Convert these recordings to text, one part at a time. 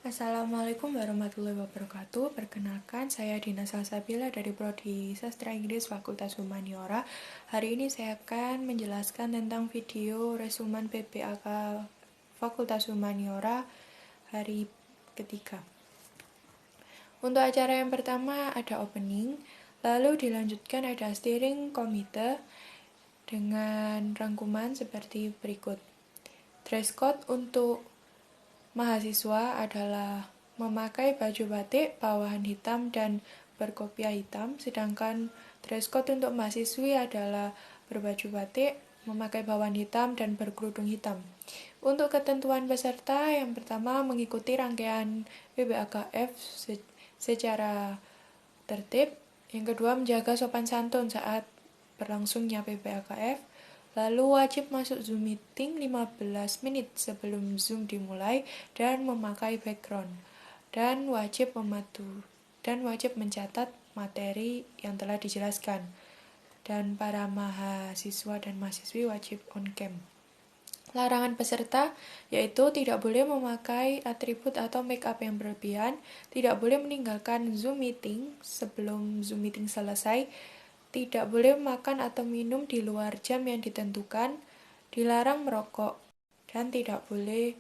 Assalamualaikum warahmatullahi wabarakatuh. Perkenalkan, saya Dina Salsabila dari Prodi Sastra Inggris Fakultas Humaniora. Hari ini saya akan menjelaskan tentang video resumen PPAK Fakultas Humaniora hari ketiga. Untuk acara yang pertama ada opening, lalu dilanjutkan ada steering komite dengan rangkuman seperti berikut. Dress code untuk mahasiswa adalah memakai baju batik, bawahan hitam, dan berkopiah hitam, sedangkan dress code untuk mahasiswi adalah berbaju batik, memakai bawahan hitam, dan berkerudung hitam. Untuk ketentuan peserta, yang pertama mengikuti rangkaian PPAKF secara tertib, yang kedua menjaga sopan santun saat berlangsungnya PPAKF, lalu wajib masuk Zoom meeting 15 menit sebelum Zoom dimulai dan memakai background, dan wajib mencatat materi yang telah dijelaskan, dan para mahasiswa dan mahasiswi wajib on cam. Larangan peserta yaitu tidak boleh memakai atribut atau make up yang berlebihan, tidak boleh meninggalkan Zoom meeting sebelum Zoom meeting selesai, tidak boleh makan atau minum di luar jam yang ditentukan, dilarang merokok, dan tidak boleh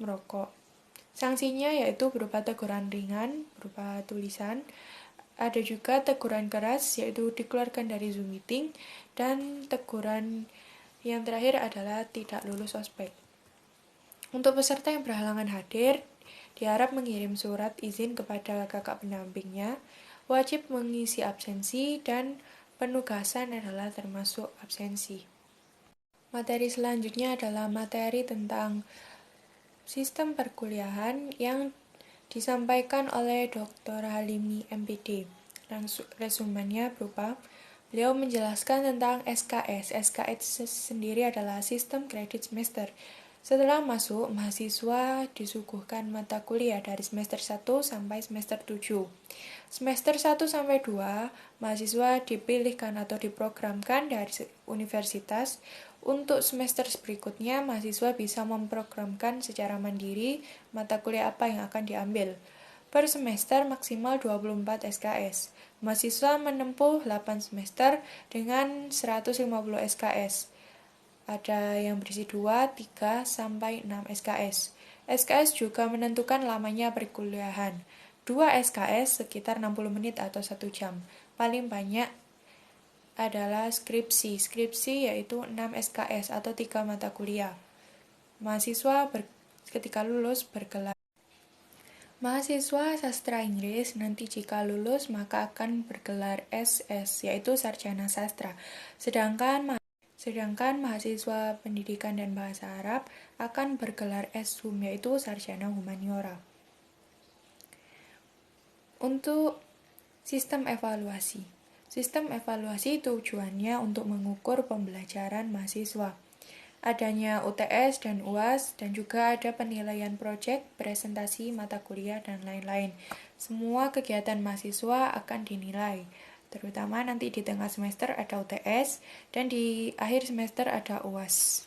merokok. Sanksinya yaitu berupa teguran ringan, berupa tulisan, ada juga teguran keras yaitu dikeluarkan dari Zoom meeting, dan teguran yang terakhir adalah tidak lulus ospek. Untuk peserta yang berhalangan hadir, diharap mengirim surat izin kepada kakak pendampingnya, wajib mengisi absensi, dan penugasan adalah termasuk absensi. Materi selanjutnya adalah materi tentang sistem perkuliahan yang disampaikan oleh Dr. Halimi MPD. Resumennya berupa beliau menjelaskan tentang SKS. SKS sendiri adalah sistem kredit semester. Setelah masuk, mahasiswa disuguhkan mata kuliah dari semester 1 sampai semester 7. Semester 1 sampai 2, mahasiswa dipilihkan atau diprogramkan dari universitas. Untuk semester berikutnya, mahasiswa bisa memprogramkan secara mandiri mata kuliah apa yang akan diambil. Per semester maksimal 24 SKS. Mahasiswa menempuh 8 semester dengan 150 SKS. Ada yang berisi 2, 3, sampai 6 SKS. SKS juga menentukan lamanya perkuliahan. 2 SKS sekitar 60 menit atau 1 jam. Paling banyak adalah skripsi. Skripsi yaitu 6 SKS atau 3 mata kuliah. Mahasiswa ketika lulus bergelar. Mahasiswa sastra Inggris nanti jika lulus maka akan bergelar SS yaitu sarjana sastra. Sedangkan mahasiswa pendidikan dan bahasa Arab akan bergelar S.Hum yaitu sarjana humaniora. Untuk sistem evaluasi. Sistem evaluasi tujuannya untuk mengukur pembelajaran mahasiswa. Adanya UTS dan UAS, dan juga ada penilaian proyek, presentasi, mata kuliah, dan lain-lain. Semua kegiatan mahasiswa akan dinilai, terutama nanti di tengah semester ada UTS, dan di akhir semester ada UAS.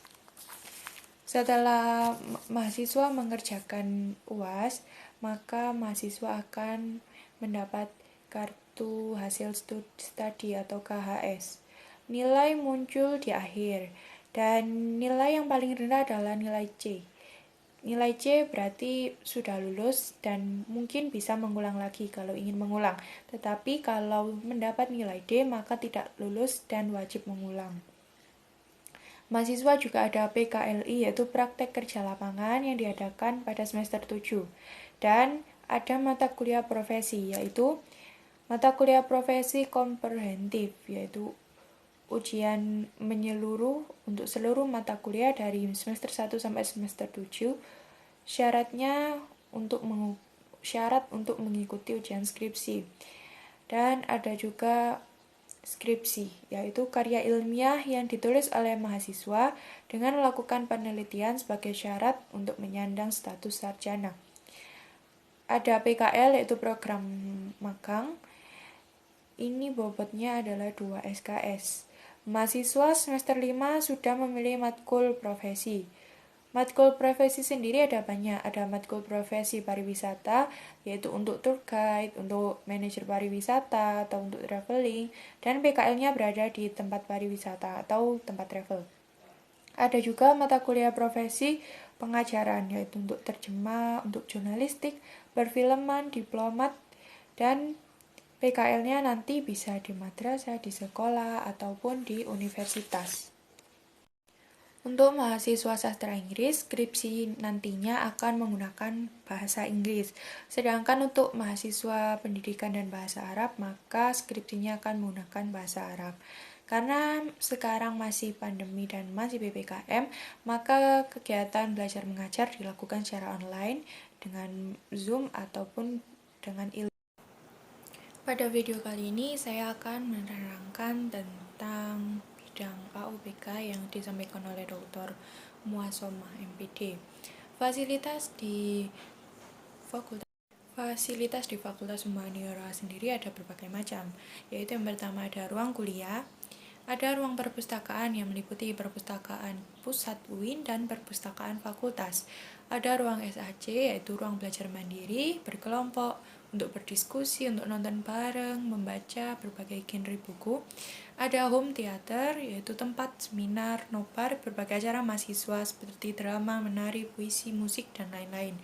Setelah mahasiswa mengerjakan UAS, maka mahasiswa akan mendapat kartu hasil studi atau KHS. Nilai muncul di akhir, dan nilai yang paling rendah adalah nilai C. Nilai C berarti sudah lulus dan mungkin bisa mengulang lagi kalau ingin mengulang. Tetapi kalau mendapat nilai D maka tidak lulus dan wajib mengulang. Mahasiswa juga ada PKLI yaitu praktek kerja lapangan yang diadakan pada semester 7. Dan ada mata kuliah profesi yaitu mata kuliah profesi komprehensif yaitu ujian menyeluruh untuk seluruh mata kuliah dari semester 1 sampai semester 7. Syarat untuk mengikuti ujian skripsi. Dan ada juga skripsi, yaitu karya ilmiah yang ditulis oleh mahasiswa dengan melakukan penelitian sebagai syarat untuk menyandang status sarjana. Ada PKL yaitu program magang. Ini bobotnya adalah 2 SKS. Mahasiswa semester 5 sudah memilih matkul profesi. Matkul profesi sendiri ada banyak. Ada matkul profesi pariwisata, yaitu untuk tour guide, untuk manajer pariwisata, atau untuk traveling, dan PKL-nya berada di tempat pariwisata atau tempat travel. Ada juga mata kuliah profesi pengajaran, yaitu untuk terjemah, untuk jurnalistik, perfilman, diplomat, dan PKL-nya nanti bisa di madrasah, di sekolah, ataupun di universitas. Untuk mahasiswa sastra Inggris, skripsi nantinya akan menggunakan bahasa Inggris. Sedangkan untuk mahasiswa pendidikan dan bahasa Arab, maka skripsinya akan menggunakan bahasa Arab. Karena sekarang masih pandemi dan masih PPKM, maka kegiatan belajar mengajar dilakukan secara online dengan Zoom ataupun dengan Pada video kali ini saya akan menerangkan tentang bidang AUBK yang disampaikan oleh Dr. Muasomah MPD. Fasilitas di Fakultas Humaniora sendiri ada berbagai macam, yaitu yang pertama ada ruang kuliah, ada ruang perpustakaan yang meliputi perpustakaan pusat UIN dan perpustakaan fakultas. Ada ruang SAC, yaitu ruang belajar mandiri, berkelompok, untuk berdiskusi, untuk nonton bareng, membaca berbagai genre buku. Ada home theater, yaitu tempat seminar, nobar, berbagai acara mahasiswa seperti drama, menari, puisi, musik, dan lain-lain.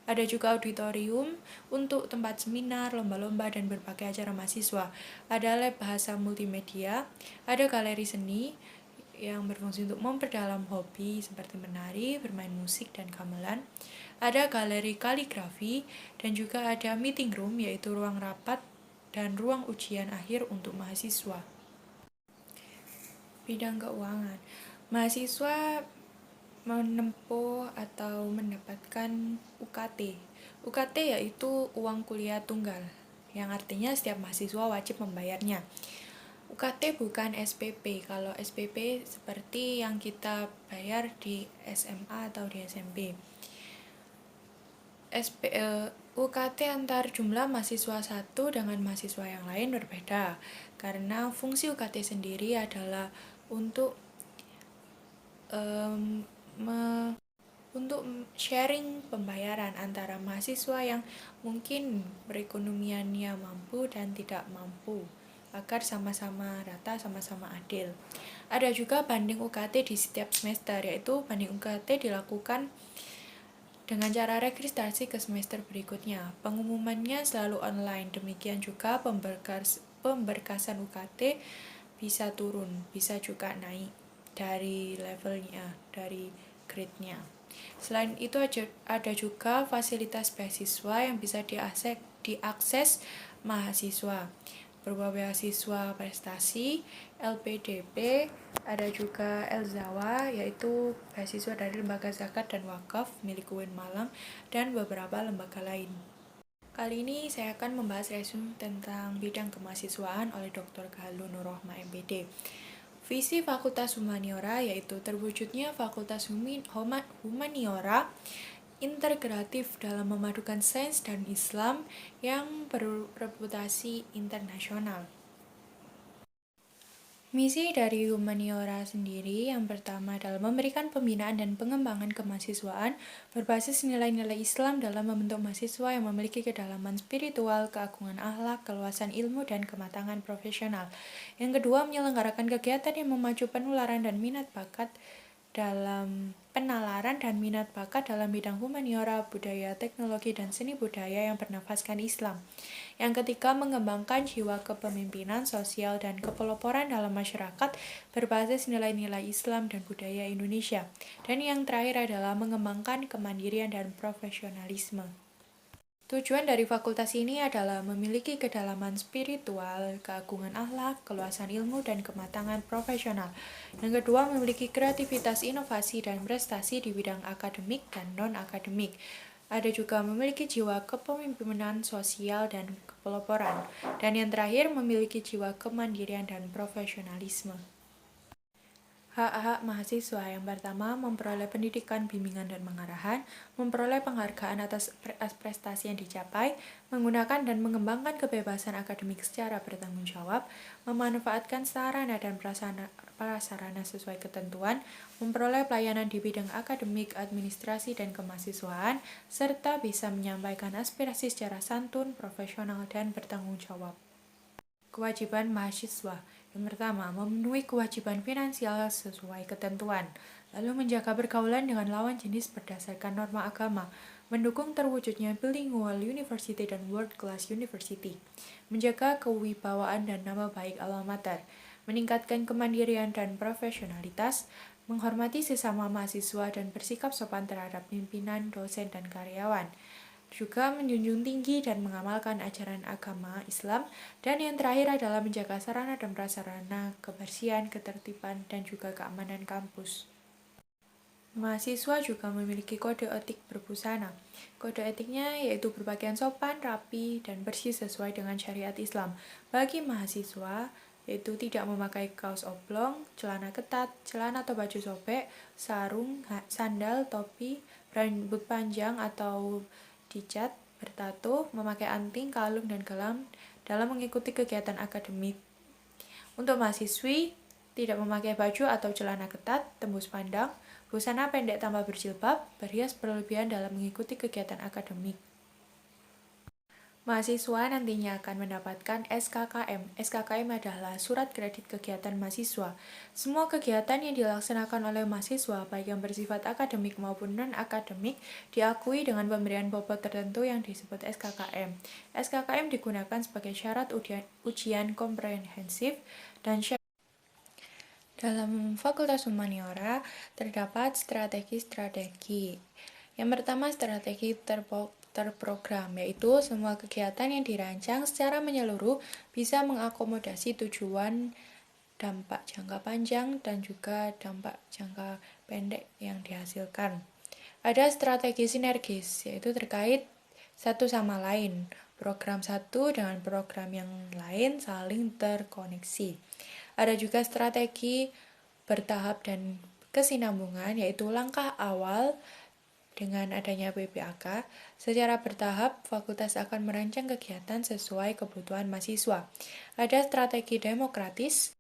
Ada juga auditorium untuk tempat seminar, lomba-lomba, dan berbagai acara mahasiswa. Ada lab bahasa multimedia, ada galeri seni yang berfungsi untuk memperdalam hobi seperti menari, bermain musik, dan gamelan. Ada galeri kaligrafi, dan juga ada meeting room, yaitu ruang rapat dan ruang ujian akhir untuk mahasiswa. Bidang keuangan. Mahasiswa menempuh atau mendapatkan UKT. UKT yaitu uang kuliah tunggal, yang artinya setiap mahasiswa wajib membayarnya. UKT bukan SPP. Kalau SPP seperti yang kita bayar di SMA atau di SMP. UKT antar jumlah mahasiswa satu dengan mahasiswa yang lain berbeda, karena fungsi UKT sendiri adalah untuk sharing pembayaran antara mahasiswa yang mungkin perekonomiannya mampu dan tidak mampu, agar sama-sama rata, sama-sama adil. Ada juga banding UKT di setiap semester, yaitu banding UKT dilakukan dengan cara registrasi ke semester berikutnya. Pengumumannya selalu online, demikian juga pemberkasan UKT bisa turun, bisa juga naik dari levelnya, dari grade-nya. Selain itu ada juga fasilitas beasiswa yang bisa diakses mahasiswa, berupa beasiswa prestasi, LPDP, ada juga Elzawa, yaitu beasiswa dari Lembaga Zakat dan Wakaf milik UIN Malang, dan beberapa lembaga lain. Kali ini saya akan membahas resume tentang bidang kemahasiswaan oleh Dr. Galuh Nur Rohmah MPD. Visi Fakultas Humaniora yaitu terwujudnya Fakultas Humaniora integratif dalam memadukan sains dan Islam yang berreputasi internasional. Misi dari Humaniora sendiri yang pertama adalah memberikan pembinaan dan pengembangan kemahasiswaan berbasis nilai-nilai Islam dalam membentuk mahasiswa yang memiliki kedalaman spiritual, keagungan akhlak, keluasan ilmu, dan kematangan profesional. Yang kedua, menyelenggarakan kegiatan yang memacu penalaran dan minat bakat dalam bidang humaniora, budaya, teknologi, dan seni budaya yang bernafaskan Islam. Yang ketiga, mengembangkan jiwa kepemimpinan sosial dan kepeloporan dalam masyarakat berbasis nilai-nilai Islam dan budaya Indonesia. Dan yang terakhir adalah mengembangkan kemandirian dan profesionalisme. Tujuan dari fakultas ini adalah memiliki kedalaman spiritual, keagungan akhlak, keluasan ilmu, dan kematangan profesional. Yang kedua, memiliki kreativitas, inovasi, dan prestasi di bidang akademik dan non-akademik. Ada juga memiliki jiwa kepemimpinan sosial dan kepeloporan. Dan yang terakhir, memiliki jiwa kemandirian dan profesionalisme. Hak-hak mahasiswa yang pertama, memperoleh pendidikan, bimbingan, dan pengarahan, memperoleh penghargaan atas prestasi yang dicapai, menggunakan dan mengembangkan kebebasan akademik secara bertanggung jawab, memanfaatkan sarana dan prasarana sesuai ketentuan, memperoleh pelayanan di bidang akademik, administrasi, dan kemahasiswaan, serta bisa menyampaikan aspirasi secara santun, profesional, dan bertanggung jawab. Kewajiban mahasiswa. Yang pertama, memenuhi kewajiban finansial sesuai ketentuan, lalu menjaga pergaulan dengan lawan jenis berdasarkan norma agama, mendukung terwujudnya bilingual university dan world class university, menjaga kewibawaan dan nama baik alma mater, meningkatkan kemandirian dan profesionalitas, menghormati sesama mahasiswa dan bersikap sopan terhadap pimpinan, dosen, dan karyawan, juga menjunjung tinggi dan mengamalkan ajaran agama Islam, dan yang terakhir adalah menjaga sarana dan prasarana, kebersihan, ketertiban, dan juga keamanan kampus. Mahasiswa juga memiliki kode etik berbusana. Kode etiknya yaitu berpakaian sopan, rapi, dan bersih sesuai dengan syariat Islam. Bagi mahasiswa, yaitu tidak memakai kaos oblong, celana ketat, celana atau baju sobek, sarung, sandal, topi, rambut panjang atau dicat, bertato, memakai anting, kalung, dan gelang dalam mengikuti kegiatan akademik. Untuk mahasiswi, tidak memakai baju atau celana ketat, tembus pandang, busana pendek tanpa berjilbab, berhias berlebihan dalam mengikuti kegiatan akademik. Mahasiswa nantinya akan mendapatkan SKKM. SKKM adalah surat kredit kegiatan mahasiswa. Semua kegiatan yang dilaksanakan oleh mahasiswa, baik yang bersifat akademik maupun non-akademik, diakui dengan pemberian bobot tertentu yang disebut SKKM. SKKM digunakan sebagai syarat ujian komprehensif dan syarat. Dalam Fakultas Humaniora terdapat strategi-strategi. Yang pertama, strategi terprogram, yaitu semua kegiatan yang dirancang secara menyeluruh bisa mengakomodasi tujuan dampak jangka panjang dan juga dampak jangka pendek yang dihasilkan. Ada strategi sinergis, yaitu terkait satu sama lain. Program satu dengan program yang lain saling terkoneksi. Ada juga strategi bertahap dan kesinambungan, yaitu langkah awal. Dengan adanya PPAK, secara bertahap fakultas akan merancang kegiatan sesuai kebutuhan mahasiswa. Ada strategi demokratis,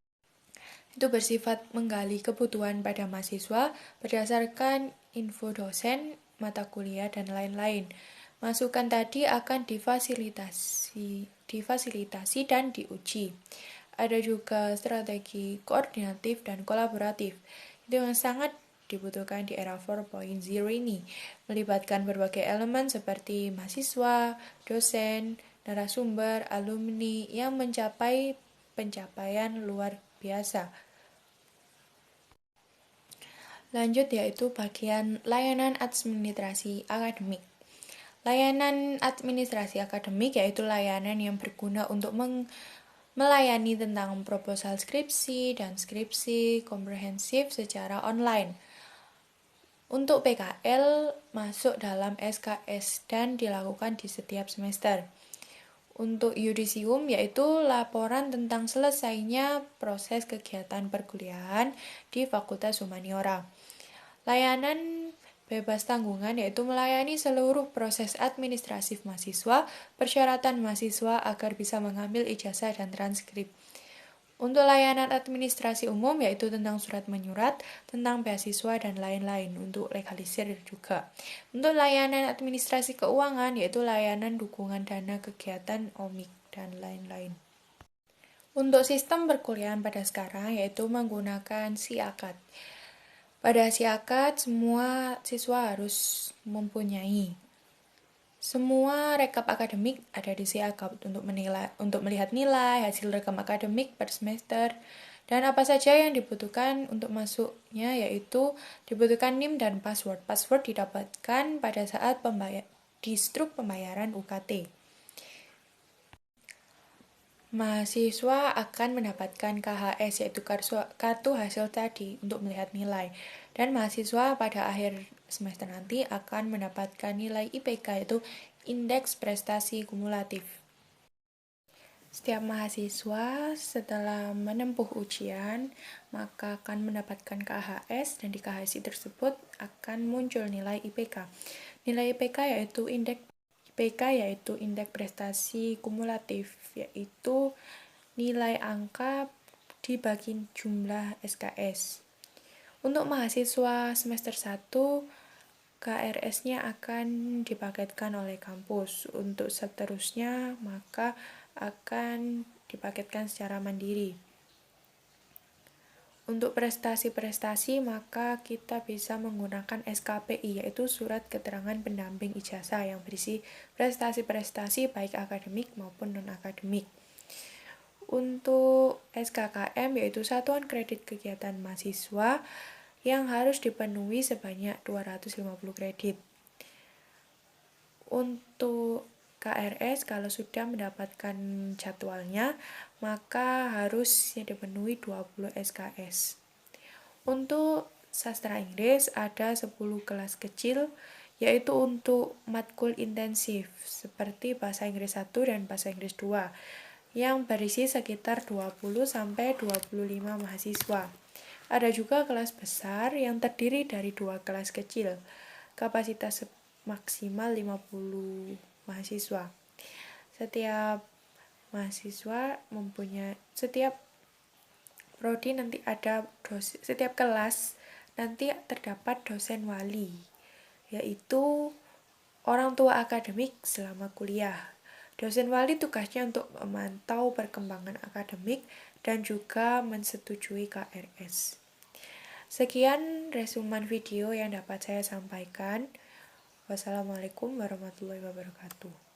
itu bersifat menggali kebutuhan pada mahasiswa berdasarkan info dosen, mata kuliah, dan lain-lain. Masukan tadi akan difasilitasi dan diuji. Ada juga strategi koordinatif dan kolaboratif, itu yang sangat dibutuhkan di era 4.0 ini, melibatkan berbagai elemen seperti mahasiswa, dosen, narasumber, alumni yang mencapai pencapaian luar biasa. Lanjut yaitu bagian layanan administrasi akademik. Layanan administrasi akademik yaitu layanan yang berguna untuk melayani tentang proposal skripsi dan skripsi komprehensif secara online. Untuk PKL masuk dalam SKS dan dilakukan di setiap semester. Untuk yudisium yaitu laporan tentang selesainya proses kegiatan perkuliahan di Fakultas Humaniora. Layanan bebas tanggungan yaitu melayani seluruh proses administratif mahasiswa, persyaratan mahasiswa agar bisa mengambil ijazah dan transkrip. Untuk layanan administrasi umum yaitu tentang surat menyurat, tentang beasiswa dan lain-lain untuk legalisir juga. Untuk layanan administrasi keuangan yaitu layanan dukungan dana kegiatan OMIK dan lain-lain. Untuk sistem perkuliahan pada sekarang yaitu menggunakan SIAKAD. Pada SIAKAD semua siswa harus mempunyai semua rekap akademik ada di SIAKAD untuk melihat nilai, hasil rekam akademik per semester, dan apa saja yang dibutuhkan untuk masuknya yaitu dibutuhkan NIM dan password. Password didapatkan pada saat di struk pembayaran UKT. Mahasiswa akan mendapatkan KHS yaitu kartu hasil tadi untuk melihat nilai. Dan mahasiswa pada akhir semester nanti akan mendapatkan nilai IPK yaitu Indeks Prestasi Kumulatif. Setiap mahasiswa setelah menempuh ujian maka akan mendapatkan KHS dan di KHS tersebut akan muncul nilai IPK. Nilai IPK yaitu Indeks Prestasi Kumulatif, yaitu nilai angka dibagi jumlah SKS. Untuk mahasiswa semester 1, KRS-nya akan dipaketkan oleh kampus. Untuk seterusnya, maka akan dipaketkan secara mandiri. Untuk prestasi-prestasi, maka kita bisa menggunakan SKPI, yaitu Surat Keterangan Pendamping Ijazah, yang berisi prestasi-prestasi baik akademik maupun non-akademik. Untuk SKKM, yaitu Satuan Kredit Kegiatan Mahasiswa, yang harus dipenuhi sebanyak 250 kredit. Untuk KRS, kalau sudah mendapatkan jadwalnya, maka harusnya dipenuhi 20 SKS. Untuk sastra Inggris ada 10 kelas kecil, yaitu untuk matkul intensif seperti bahasa Inggris 1 dan bahasa Inggris 2, yang berisi sekitar 20-25 mahasiswa. Ada juga kelas besar yang terdiri dari 2 kelas kecil, kapasitas maksimal 50 mahasiswa. Setiap prodi nanti ada setiap kelas nanti terdapat dosen wali, yaitu orang tua akademik selama kuliah. Dosen wali tugasnya untuk memantau perkembangan akademik dan juga mensetujui KRS. Sekian resumen video yang dapat saya sampaikan. Wassalamualaikum warahmatullahi wabarakatuh.